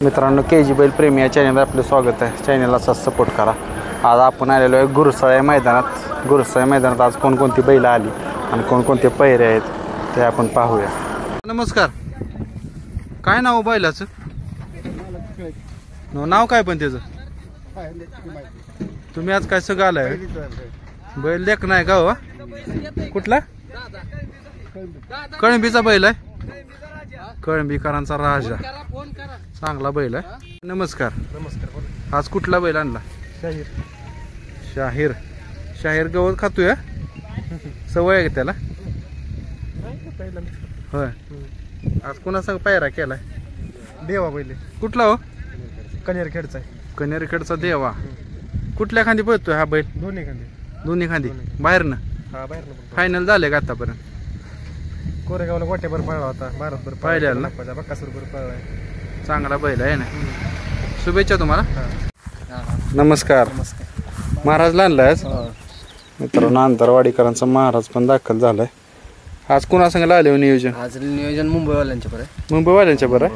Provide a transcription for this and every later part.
मित्रांनो KG बैल प्रेमी या चॅनलला आपलं स्वागत आहे। चॅनलला असाच सपोर्ट करा। आज आपण आलेलो आहे गुरुसाळे मैदानात। गुरुसाळे मैदानात आज कोणकोणती बैल आली आणि कोणकोणते पैरे आहेत ते आपण पाहूया। नमस्कार, काय नाव बैलाचं? नाव काय पण त्याचं? तुम्ही आज काय सगळं आलाय? बैल लेख नाही का हो? कुठला? कळंबीचा बैल आहे। कळंबीकरांचा राजा, चांगला बैल आहे। नमस्कार। नमस्कार। आज कुठला बैल आणला? शाहीर। शाहीर शाहीर गवत खातोय? सवय आहे त्याला? होय। आज कोणा संग पायरा केलाय? देवा बैल। कुठला हो? कनेरखेडचा आहे। कनेरखेडचा देवा। कुठल्या खांदी पळतोय हा बैल? दोन्ही खांदे। दोन्ही खांदी बाहेरनं? हा, बाहेरनं। फायनल झाले का आतापर्यंत? कोरेगावला गोट्याभर पळला होता, भारतभर पाहिलेला ना? बक्कासूरभर पळलाय। चांगला बैल आहे ना। शुभेच्छा तुम्हाला। नमस्कार। महाराज आणलाय मित्रांनो, आंतरवाडीकरांचा महाराज पण दाखल झालाय। आज कुणा संग आले नियोजन? आज नियोजन मुंबईवाल्यांच्या बरं। मुंबईवाल्यांच्या बरं।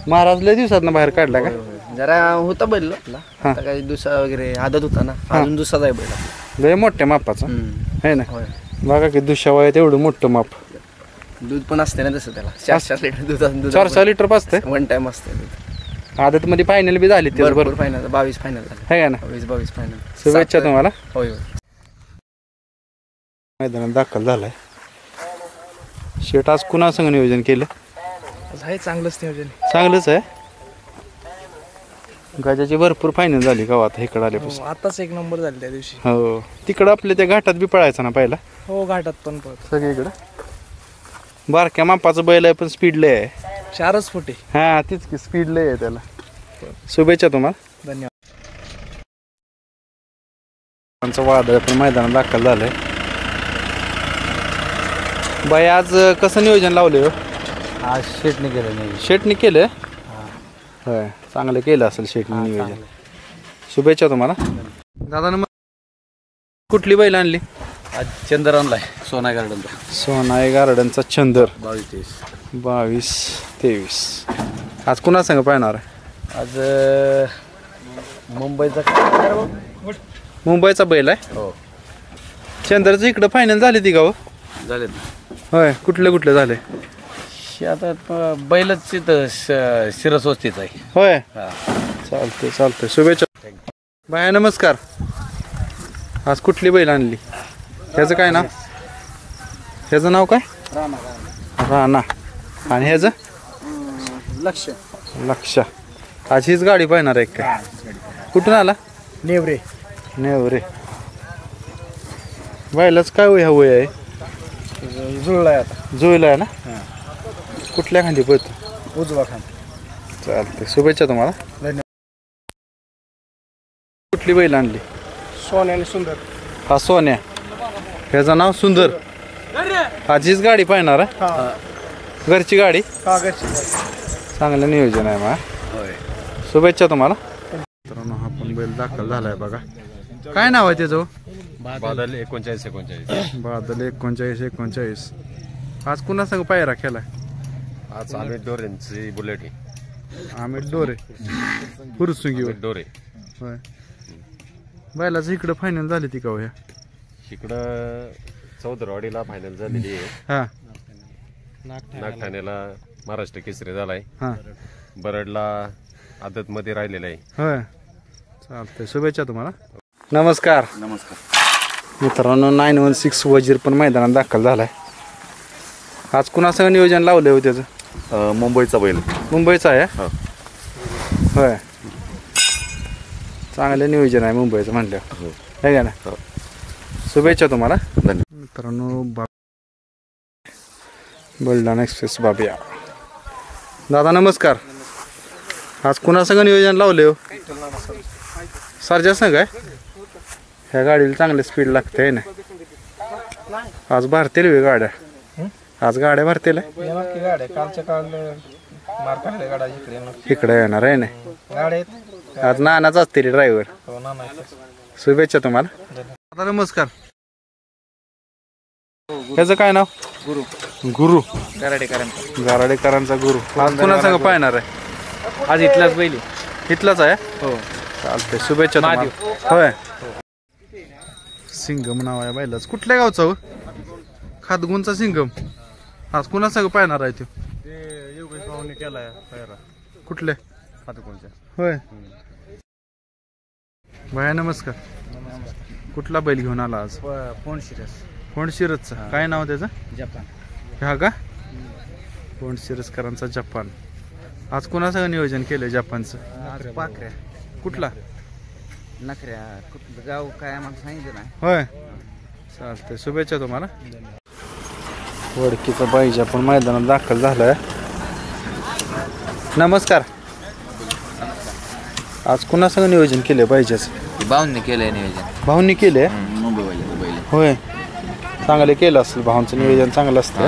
महाराज लय दिवसात बाहेर काढला का? जरा होता बैल आपला, आता काही दुसरा वगैरे आदत होता ना, अजून दुसराच आहे बैल। लय मोठ्या मापाचा आहे ना? बघा की दुसऱ्या वयात एवढं मोठं माप। दूध पण असते ना तसं त्याला, 4-4 लिटर दूध। 4-6 लिटर पाजते वन टाइम असते दूध। आदत मध्ये फायनल बी झाली ते बरोबर? फायनल 22 फायनल झाले आहे ना? 22 फायनल। शुभेच्छा तुम्हाला। होय। मैदानात दाखल झालाय शेट। आज कुणा संग नियोजन केलं? आहे चांगलंच नियोजन। चांगलंच आहे। गजाची भरपूर फायनल झाली का आता इकडे आल्यापासून? आताच एक नंबर झाली त्या दिवशी। हो, तिकडं आपल्या त्या घाटात बी पळायचा ना पहिला? हो, घाटात पण पळतो सगळीकडं। बारक्या मापाचं बैल आहे पण स्पीड लय आहे। 4 फुटे। हा, तीच की स्पीड लय आहे त्याला। शुभेच्छा तुम्हाला। धन्यवाद। वादळ पण मैदानात दाखल झालंय। बाई आज कसं नियोजन लावले हो? आज शेटने केलं नाही। शेटने केलं? होय, चांगलं केलं असेल शेटने नियोजन। शुभेच्छा तुम्हाला। दादा कुठली बैल आणली? आज चंदर आणलाय, सोनाई गार्डनचा। सोनाई गार्डनचा चंदर। 22-23। आज कुणा संग पाहणार आहे? आज मुंबईचा बैल आहे। हो। चंदरचं इकडं फायनल झाली ती का हो? झाले। होय, कुठले झाले? आता बैलच इथं शिरस्वस्तीच आहे। होय, चालते। शुभेच्छा बाय। नमस्कार। आज कुठली बैल आणली? ह्याचं काय नाव? ह्याचं नाव काय? राणा। आणि ह्याचं? लक्ष। आज हीच गाडी पाहणार आहे काय? कुठून आला? नेवरे। बैलाच काय ह्या वय आहे? जुळलाय आता। जुळलाय ना? कुठल्या खांदी पळतो? उजवा खांद। चालते, शुभेच्छा तुम्हाला। धन्यवाद। कुठली बैल आणली? सोन्या आणि सुंदर। हा, सोन्या। ह्याचं नाव सुंदर। आज हीच गाडी पाहणार आहे? घरची गाडी? चांगलं नियोजन आहे मग। शुभेच्छा तुम्हाला। मित्रांनो, हा पण बैल दाखल झालाय बघा। काय नाव आहे त्याचं? बादल 39-39। बादल 39-39। आज कुणा संग पायरा केलाय? आज अमित डोरेंची बुलेट आहे। अमित डोरे हुरसुंगी डोरे। होय। बैलाचं इकडं फायनल झाली ती का हो? इकडं चौदरवाडीला फायनल झालेली आहे। हा, नागठाण्याला महाराष्ट्र केसरी झालाय। हा, बरडला आदत मध्ये राहिलेला आहे। होय, चालतंय। शुभेच्छा तुम्हाला। नमस्कार। मित्रांनो, 916 वजीर पण मैदानात दाखल झालाय। आज कुणासंग नियोजन लावलं हो त्याचं? मुंबईचा बैल। मुंबईचा आहे? होय, चांगलं नियोजन आहे मुंबईचं म्हणल्यावर, आहे का ना? शुभेच्छा तुम्हाला। मित्रांनो, बुलढाणा एक्सप्रेस बाबिया। दादा नमस्कार। आज कुणासंग नियोजन लावले हो? सरजा संग आहे? ह्या गाडीला चांगले स्पीड लागते आहे ना? आज भरतील वे गाड्या? आज गाड्या भरतील? इकडे येणार आहे ना? आज नानाच असतील ड्रायव्हर। शुभेच्छा तुम्हाला। दादा नमस्कार। ह्याचं काय नाव? गुरु। गाराडेकरांचा गुरु। आज कुणा संग पाहणार आहे? आज इथलाच बैल इथलाच आहे हो चालतंय शुभेच्छा तुम्हाला. होय सिंगम नाव आहे बैलाच. कुठल्या गावचा हो? खातगुणचा सिंगम. आज कुणा सगळं पाहणार आहे तो? कुठले होय भया नमस्कार. कुठला बैल घेऊन आला आज? कोण शिरसचा काय नाव त्याचं? जपान. हा का कोण शिरसकरांचा जपान. आज कोणासंग नियोजन केलं जपानचं? आज पाखऱ्या कुठला नखऱ्या कुठलं गाव काय आम्हाला सांगितलं नाही. होय चालतंय शुभेच्छा तुम्हाला. वडकीचा बाईजा पण मैदानात दाखल झालाय. नमस्कार. आज कुणासंग नियोजन केले बाईजाचं? भाऊंनी केलंय नियोजन. भाऊंनी केले मुंबईवाले होय चांगले केलं असेल. भाऊंचं नियोजन चांगलं असतं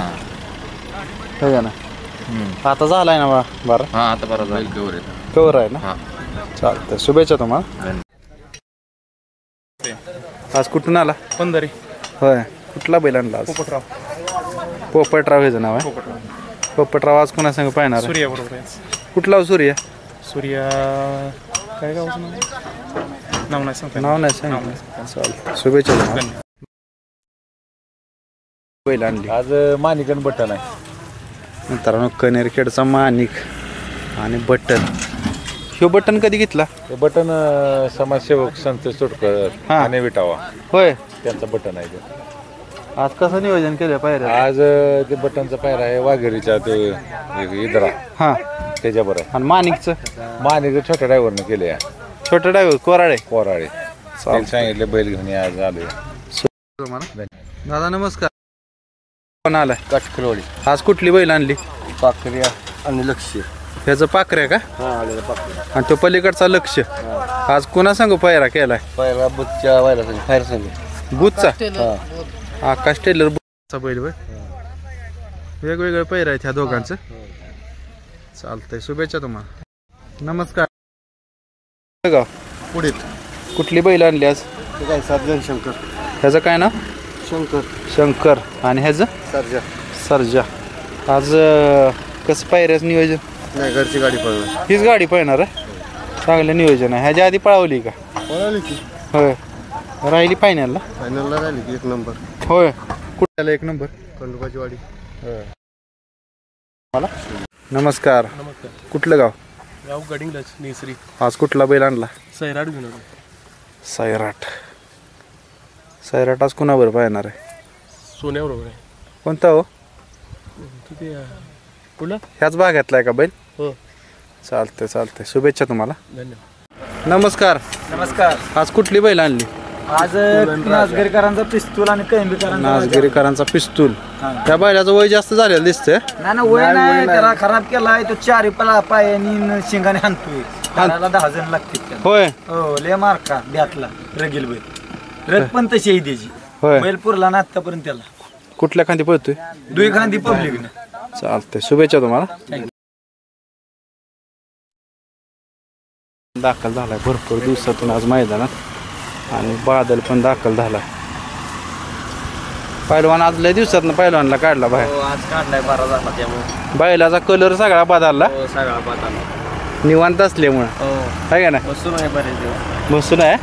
हो ना. आता झालाय ना बरं हा आता बरोबर कवर आहे ना. चालतंय शुभेच्छा तुम्हाला. आज कुठून आला? पंधरी होय कुठला बैल आणला आज? पोपटराव. पोपटराव ह्याचं नाव आहे. पोपटराव आज कुणासंग पाहणार? सूर्या बरोबर आहे. कुठला सूर्य? सूर्या काय गावचं नाव नाही सांगता. नाव नाही सांगितलं. चालतंय शुभेच्छा तुम्हाला. बैल आणली आज मानिकन बटन आहे. मित्रांनो कनेरखेडचा माणिक आणि बटन. ह्यो बटन कधी घेतला? ते बटन समाजसेवक संतोष तोडकर हा. आणि विटावा होय त्यांचं बटन आहे ते. आज कसं नियोजन केलं पाहिजे? आज ते बटनचा पायरा आहे वाघेरीच्या ते इदरा हा त्याच्यावर आहे. आणि माणिकचं मानिक छोट्या ड्रायव्हरनं केले आहे. छोटं ड्रायव्हर कोराडे. कोराळे चालतंय. सांगितले बैल घेऊन या, आज आलोय. तुम्हाला दादा नमस्कार. कोण आलाय? काटकरवाडी. आज कुठली बैल आणली? पाखऱ्या आणि लक्ष. ह्याचं पाखऱ्या का? हा आलेलं पाखऱ्या. आणि तो पलीकडचा लक्ष. आज कोणा सांगू पायरा केलाय? पहिला बुच्च्या व्हायला सांग फायर सांग बुथचा आकाश टेलर बुथचा बैल होय. वेगवेगळे पैर आहेत ह्या दोघांचं. चालतंय शुभेच्छा तुम्हाला. नमस्कार. गाव पुढे कुठली बैल आणली आज? ते काय सर्जन शंकर. ह्याचं काय नाव? शंकर. शंकर. आणि ह्याचं? सर्जा. सर्जा. आज कसं पायऱ्याचं नियोजन? नाही घरची गाडी पळणार. हीच गाडी पळणार आहे. चांगलं नियोजन आहे. ह्याच्या आधी पळवली का? पळाली की होय राहिली फायनलला. फायनलला राहिली की 1 नंबर. होय कुठल्याला 1 नंबर? खंडोबाची वाडी. मला नमस्कार. कुठलं गाव? गाव गडिंगलच नेसरी. आज कुठला बैल आणला? सैराट घेऊन आलो. सैराट. सैराट आज कुणावर पाहणार आहे? सोन्याबरोबर आहे. कोणता हो? तिथे पुढला ह्याच भागातला आहे का बैल? हो. चालतंय चालतंय शुभेच्छा तुम्हाला. धन्यवाद. नमस्कार. नमस्कार. आज कुठली बैल आणली? आज नासगरीकरांचा पिस्तूल आणि कैंबीकरांचा नासगिरीकरांचा पिस्तूल. त्या बैलाचं वय जास्त झालेलं दिसतंय. नाही वय नाही त्याला खराब केलाय तो. 4 पायानी शिंगाने हाणतोय. त्याला 10 जण लागतील त्याला. होय हो लय मार्का ब्यातला रगील बैल. रग पण तशी आहे त्याची. होय बैल पुरला ना आतापर्यंत त्याला. कुठल्या खांदी पळतोय? दुई खांदी पब्लिक. चालतंय शुभेच्छा तुम्हाला. दाखल झालाय भरपूर दिवसातून आज मैदानात आणि बादल पण दाखल झाला. पहिलवान आज लय दिवसातून पहिलवानला काढला बाहेर. आज काढलाय 12 झाला त्यामुळे बैलाचा कलर सगळा बदलला. सगळा बदलला. निवांत असल्यामुळं हो आहे का ना. बसून आहे बरेच दिवस. बसून आहे.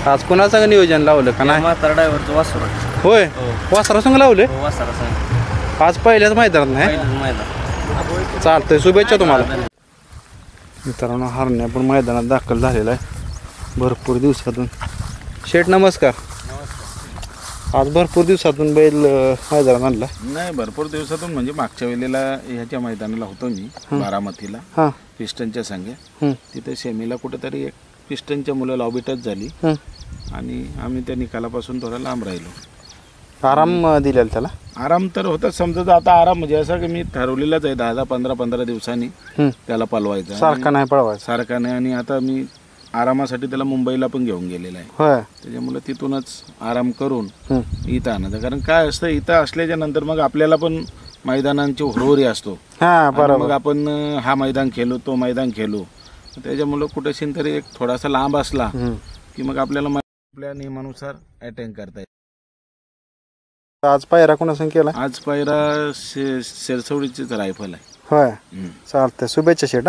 आज कोणाचं नियोजन लावलं का नाही? म्हातारा ड्रायव्हरचं वासरू. होय वासरा संग लावले हो वासरा सांग. आज पहिल्याच मैदानात नाही. मैदान. चालतंय शुभेच्छा तुम्हाला. मित्रांनो हरण्या पण मैदानात दाखल झालेला आहे भरपूर दिवसातून. शेठ नमस्कार. आज भरपूर दिवसातून बैल मैदानात आणला. नाही भरपूर दिवसातून म्हणजे मागच्या वेळेला ह्याच्या मैदानाला होतो मी बारामतीला हां पिस्टनच्या संघे. हं. तिथे सेमीला कुठेतरी एक पिस्टनच्या मुलं लॉबी टच झाली हं. आणि आम्ही त्या निकालापासून थोडा लांब राहिलो. आराम दिलेला त्याला. आराम तर होता समजा. आता आराम म्हणजे असं की मी ठरवलेलाच आहे 10-15 दिवसांनी हं. त्याला पलवायचा. सारखा नाही पळवायचा. सारखा नाही. आणि आता मी आरामासाठी त्याला मुंबईला पण घेऊन गेलेला आहे. होय त्याच्यामुळे तिथूनच आराम करून हं. इथं आणायचं. कारण काय असतं इथं असल्याच्या नंतर मग आपल्याला पण मैदानांची हुरहुरी असतो. हां आणि बरोबर. मग आपण हा मैदान खेळू तो मैदान खेळू. त्याच्यामुळं कुठेशीन तरी एक थोडासा लांब असला हं. की मग आपल्याला आपल्या नियमानुसार अटेंड करता येईल. आज पायरा कोणासंग केला? आज पायरा शेरसवडीचीच रायफल आहे. होय चालतंय शुभेच्छा शेठ.